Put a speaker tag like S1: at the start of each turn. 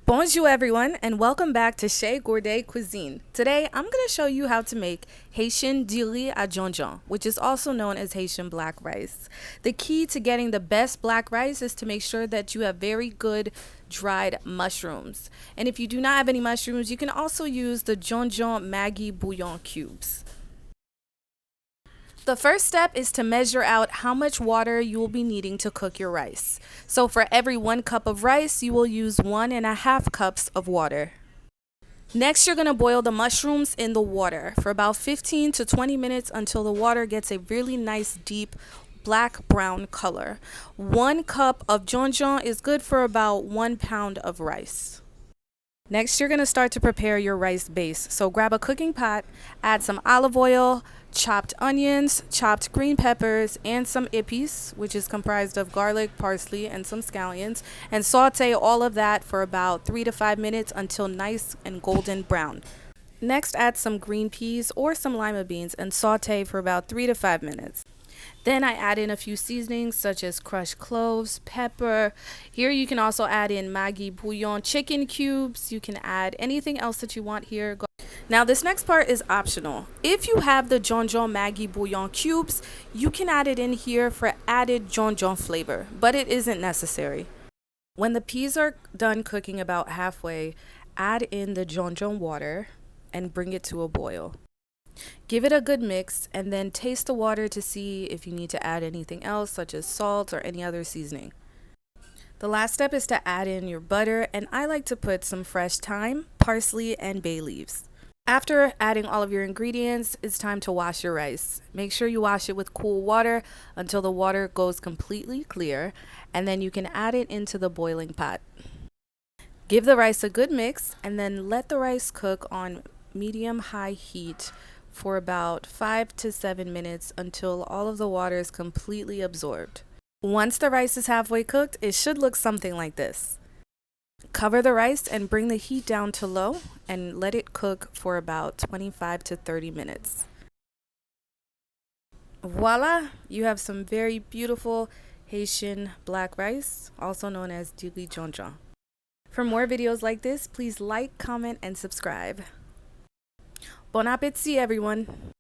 S1: Bonjour everyone and welcome back to Chez Gourdet Cuisine. Today I'm going to show you how to make Haitian Diri Djon Djon, which is also known as Haitian Black Rice. The key to getting the best black rice is to make sure that you have very good dried mushrooms. And if you do not have any mushrooms, you can also use the Djon Djon Maggi Bouillon cubes. The first step is to measure out how much water you will be needing to cook your rice. So for every 1 cup of rice, you will use 1.5 cups of water. Next, you're going to boil the mushrooms in the water for about 15 to 20 minutes until the water gets a really nice deep black brown color. 1 cup of Djon Djon is good for about 1 pound of rice. Next, you're going to start to prepare your rice base. So grab a cooking pot, add some olive oil, chopped onions, chopped green peppers, and some epis, which is comprised of garlic, parsley, and some scallions, and saute all of that for about 3 to 5 minutes until nice and golden brown. Next, add some green peas or some lima beans and saute for about 3 to 5 minutes. Then I add in a few seasonings such as crushed cloves, pepper. Here you can also add in Maggi Bouillon chicken cubes. You can add anything else that you want here. Now this next part is optional. If you have the Djon Djon Maggi Bouillon cubes, you can add it in here for added Djon Djon flavor, but it isn't necessary. When the peas are done cooking about halfway, add in the Djon Djon water and bring it to a boil. Give it a good mix and then taste the water to see if you need to add anything else such as salt or any other seasoning. The last step is to add in your butter, and I like to put some fresh thyme, parsley, and bay leaves. After adding all of your ingredients, it's time to wash your rice. Make sure you wash it with cool water until the water goes completely clear, and then you can add it into the boiling pot. Give the rice a good mix and then let the rice cook on medium-high heat for about 5 to 7 minutes until all of the water is completely absorbed. Once the rice is halfway cooked, it should look something like this. Cover the rice and bring the heat down to low and let it cook for about 25 to 30 minutes. Voila! You have some very beautiful Haitian black rice, also known as Diri Djon Djon. For more videos like this, please like, comment, and subscribe. Bon appétit, everyone!